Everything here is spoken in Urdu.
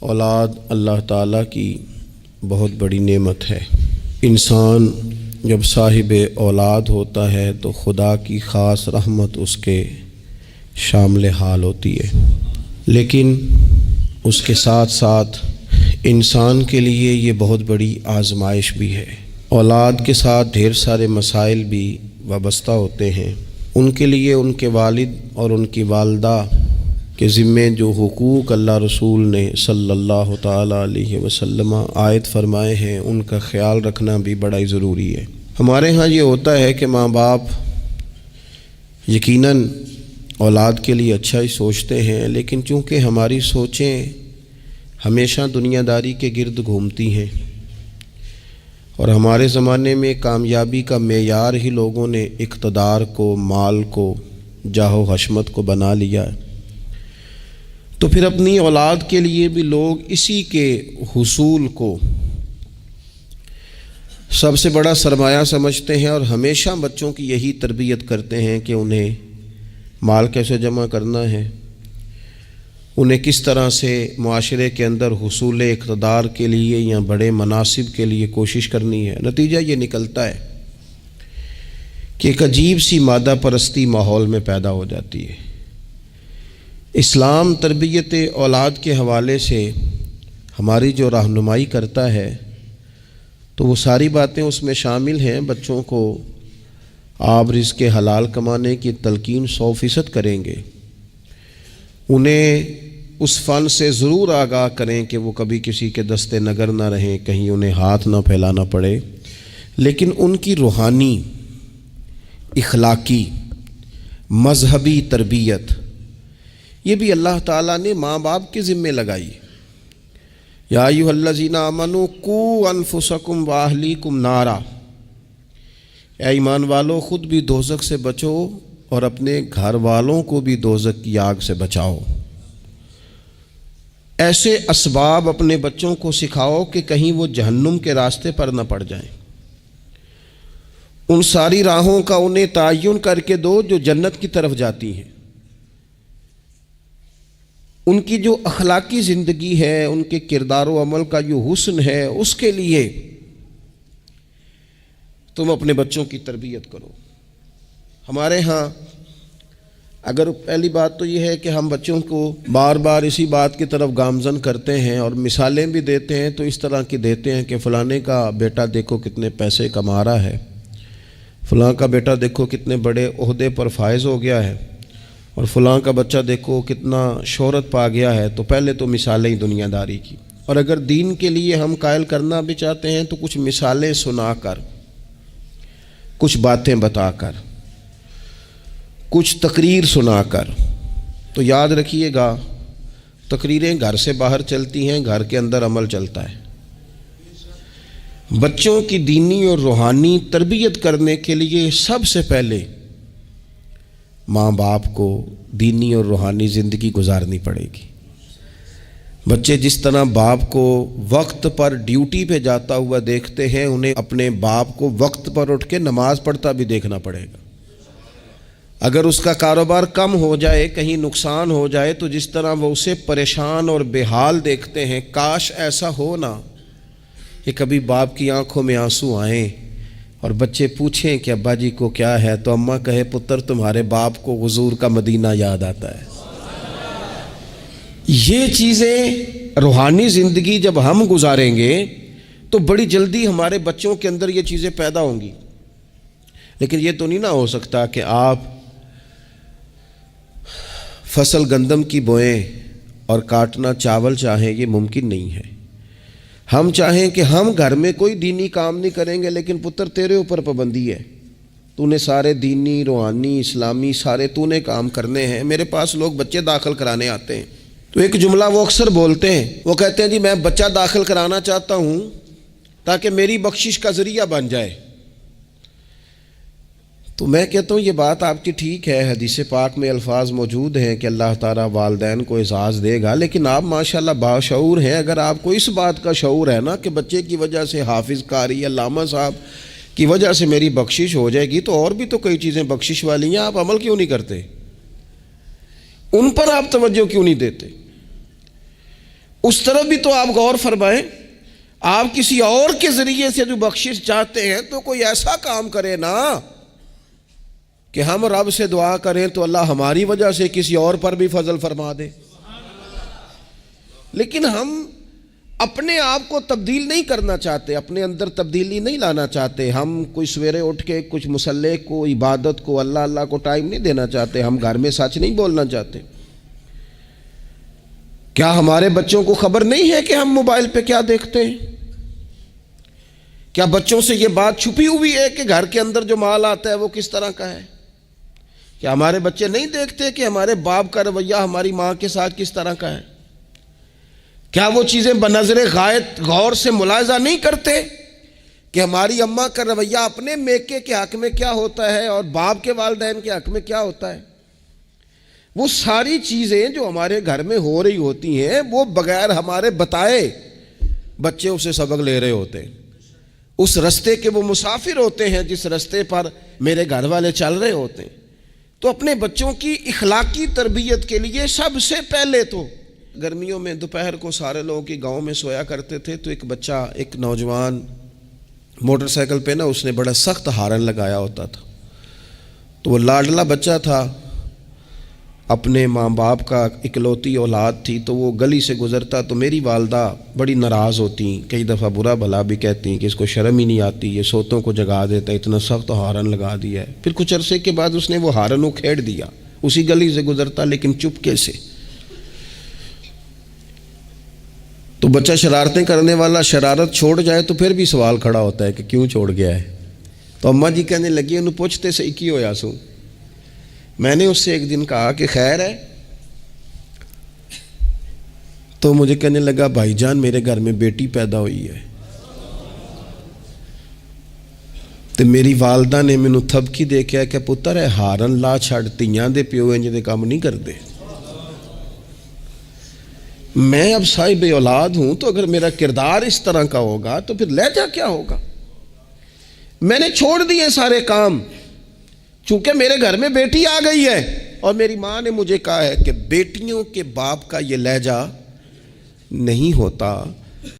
اولاد اللہ تعالیٰ کی بہت بڑی نعمت ہے۔ انسان جب صاحب اولاد ہوتا ہے تو خدا کی خاص رحمت اس کے شامل حال ہوتی ہے، لیکن اس کے ساتھ ساتھ انسان کے لیے یہ بہت بڑی آزمائش بھی ہے۔ اولاد کے ساتھ ڈھیر سارے مسائل بھی وابستہ ہوتے ہیں۔ ان کے لیے ان کے والد اور ان کی والدہ کے ذمے جو حقوق اللہ رسول نے صلی اللہ تعالیٰ علیہ وسلم عائد فرمائے ہیں، ان کا خیال رکھنا بھی بڑا ہی ضروری ہے۔ ہمارے ہاں یہ ہوتا ہے کہ ماں باپ یقیناً اولاد کے لیے اچھا ہی سوچتے ہیں، لیکن چونکہ ہماری سوچیں ہمیشہ دنیا داری کے گرد گھومتی ہیں اور ہمارے زمانے میں کامیابی کا معیار ہی لوگوں نے اقتدار کو، مال کو، جاہ و حشمت کو بنا لیا ہے، تو پھر اپنی اولاد کے لیے بھی لوگ اسی کے حصول کو سب سے بڑا سرمایہ سمجھتے ہیں اور ہمیشہ بچوں کی یہی تربیت کرتے ہیں کہ انہیں مال کیسے جمع کرنا ہے، انہیں کس طرح سے معاشرے کے اندر حصول اقتدار کے لیے یا بڑے مناصب کے لیے کوشش کرنی ہے۔ نتیجہ یہ نکلتا ہے کہ ایک عجیب سی مادہ پرستی ماحول میں پیدا ہو جاتی ہے۔ اسلام تربیت اولاد کے حوالے سے ہماری جو رہنمائی کرتا ہے تو وہ ساری باتیں اس میں شامل ہیں۔ بچوں کو آپ رزق حلال کمانے کی تلقین 100% کریں گے، انہیں اس فن سے ضرور آگاہ کریں کہ وہ کبھی کسی کے دستے نگر نہ رہیں، کہیں انہیں ہاتھ نہ پھیلانا پڑے، لیکن ان کی روحانی، اخلاقی، مذہبی تربیت یہ بھی اللہ تعالیٰ نے ماں باپ کے ذمے لگائی۔ یا ایھا الذین آمنوا قوا انفسکم واہلیکم نارا، اے ایمان والو خود بھی دوزخ سے بچو اور اپنے گھر والوں کو بھی دوزخ کی آگ سے بچاؤ۔ ایسے اسباب اپنے بچوں کو سکھاؤ کہ کہیں وہ جہنم کے راستے پر نہ پڑ جائیں۔ ان ساری راہوں کا انہیں تعین کر کے دو جو جنت کی طرف جاتی ہیں۔ ان کی جو اخلاقی زندگی ہے، ان کے کردار و عمل کا جو حسن ہے، اس کے لیے تم اپنے بچوں کی تربیت کرو۔ ہمارے ہاں اگر پہلی بات تو یہ ہے کہ ہم بچوں کو بار بار اسی بات کی طرف گامزن کرتے ہیں اور مثالیں بھی دیتے ہیں تو اس طرح کی دیتے ہیں کہ فلانے کا بیٹا دیکھو کتنے پیسے کما رہا ہے، فلاں کا بیٹا دیکھو کتنے بڑے عہدے پر فائز ہو گیا ہے، اور فلاں کا بچہ دیکھو کتنا شہرت پا گیا ہے۔ تو پہلے تو مثالیں ہی دنیا داری کی، اور اگر دین کے لیے ہم قائل کرنا بھی چاہتے ہیں تو کچھ مثالیں سنا کر، کچھ باتیں بتا کر، کچھ تقریر سنا کر۔ تو یاد رکھیے گا تقریریں گھر سے باہر چلتی ہیں، گھر کے اندر عمل چلتا ہے۔ بچوں کی دینی اور روحانی تربیت کرنے کے لیے سب سے پہلے ماں باپ کو دینی اور روحانی زندگی گزارنی پڑے گی۔ بچے جس طرح باپ کو وقت پر ڈیوٹی پہ جاتا ہوا دیکھتے ہیں، انہیں اپنے باپ کو وقت پر اٹھ کے نماز پڑھتا بھی دیکھنا پڑے گا۔ اگر اس کا کاروبار کم ہو جائے، کہیں نقصان ہو جائے، تو جس طرح وہ اسے پریشان اور بے حال دیکھتے ہیں، کاش ایسا ہو نا کہ کبھی باپ کی آنکھوں میں آنسو آئیں اور بچے پوچھیں کہ ابا جی کو کیا ہے، تو اماں کہے پتر تمہارے باپ کو حضور کا مدینہ یاد آتا ہے۔ یہ چیزیں روحانی زندگی جب ہم گزاریں گے تو بڑی جلدی ہمارے بچوں کے اندر یہ چیزیں پیدا ہوں گی۔ لیکن یہ تو نہیں نہ ہو سکتا کہ آپ فصل گندم کی بوئیں اور کاٹنا چاول چاہیں، یہ ممکن نہیں ہے۔ ہم چاہیں کہ ہم گھر میں کوئی دینی کام نہیں کریں گے، لیکن پتر تیرے اوپر پابندی ہے، تو نے سارے دینی، روحانی، اسلامی سارے تو نے کام کرنے ہیں۔ میرے پاس لوگ بچے داخل کرانے آتے ہیں تو ایک جملہ وہ اکثر بولتے ہیں، وہ کہتے ہیں جی میں بچہ داخل کرانا چاہتا ہوں تاکہ میری بخشش کا ذریعہ بن جائے۔ تو میں کہتا ہوں یہ بات آپ کی ٹھیک ہے، حدیث پاک میں الفاظ موجود ہیں کہ اللہ تعالیٰ والدین کو اعزاز دے گا، لیکن آپ ماشاءاللہ باشعور ہیں۔ اگر آپ کو اس بات کا شعور ہے نا کہ بچے کی وجہ سے حافظ قاری علامہ صاحب کی وجہ سے میری بخشش ہو جائے گی، تو اور بھی تو کئی چیزیں بخشش والی ہیں، آپ عمل کیوں نہیں کرتے؟ ان پر آپ توجہ کیوں نہیں دیتے؟ اس طرف بھی تو آپ غور فرمائیں. آپ کسی اور کے ذریعے سے جو بخشش چاہتے ہیں تو کوئی ایسا کام کرے نا کہ ہم رب سے دعا کریں تو اللہ ہماری وجہ سے کسی اور پر بھی فضل فرما دے. لیکن ہم اپنے آپ کو تبدیل نہیں کرنا چاہتے، اپنے اندر تبدیلی نہیں لانا چاہتے. ہم کوئی سویرے اٹھ کے کچھ مصلی کو، عبادت کو، اللہ کو ٹائم نہیں دینا چاہتے. ہم گھر میں سچ نہیں بولنا چاہتے. کیا ہمارے بچوں کو خبر نہیں ہے کہ ہم موبائل پہ کیا دیکھتے ہیں؟ کیا بچوں سے یہ بات چھپی ہوئی ہے کہ گھر کے اندر جو مال آتا ہے وہ کس طرح کا ہے؟ کیا ہمارے بچے نہیں دیکھتے کہ ہمارے باپ کا رویہ ہماری ماں کے ساتھ کس طرح کا ہے؟ کیا وہ چیزیں بنظر غائب غور سے ملاحظہ نہیں کرتے کہ ہماری اماں کا رویہ اپنے میکے کے حق میں کیا ہوتا ہے اور باپ کے والدین کے حق میں کیا ہوتا ہے؟ وہ ساری چیزیں جو ہمارے گھر میں ہو رہی ہوتی ہیں وہ بغیر ہمارے بتائے بچے اسے سبق لے رہے ہوتے ہیں. اس رستے کے وہ مسافر ہوتے ہیں جس رستے پر میرے گھر والے چل رہے ہوتے ہیں. تو اپنے بچوں کی اخلاقی تربیت کے لیے سب سے پہلے تو گرمیوں میں دوپہر کو سارے لوگ کی گاؤں میں سویا کرتے تھے تو ایک بچہ، ایک نوجوان موٹر سائیکل پہ نا اس نے بڑا سخت ہارن لگایا ہوتا تھا. تو وہ لاڈلا بچہ تھا، اپنے ماں باپ کا اکلوتی اولاد تھی. تو وہ گلی سے گزرتا تو میری والدہ بڑی ناراض ہوتی، کئی دفعہ برا بھلا بھی کہتی کہ اس کو شرم ہی نہیں آتی، یہ سوتوں کو جگا دیتا، اتنا سخت ہارن لگا دیا ہے. پھر کچھ عرصے کے بعد اس نے وہ ہارن کھیڑ دیا، اسی گلی سے گزرتا لیکن چپکے سے. تو بچہ شرارتیں کرنے والا شرارت چھوڑ جائے تو پھر بھی سوال کھڑا ہوتا ہے کہ کیوں چھوڑ گیا ہے. تو اماں جی کہنے لگی انہوں پوچھتے صحیح کی ہویا سو. میں نے اس سے ایک دن کہا کہ خیر ہے؟ تو مجھے کہنے لگا بھائی جان میرے گھر میں بیٹی پیدا ہوئی ہے. تو میری والدہ نے مینوں تھبکی دے کے کہ پتر ہے ہارن لا چھڑ، تیاں دے پیو انج دے کام نہیں کردے. میں اب صاحب اولاد ہوں تو اگر میرا کردار اس طرح کا ہوگا تو پھر لہجہ کیا ہوگا؟ میں نے چھوڑ دیے سارے کام، چونکہ میرے گھر میں بیٹی آ گئی ہے اور میری ماں نے مجھے کہا ہے کہ بیٹیوں کے باپ کا یہ لہجہ نہیں ہوتا.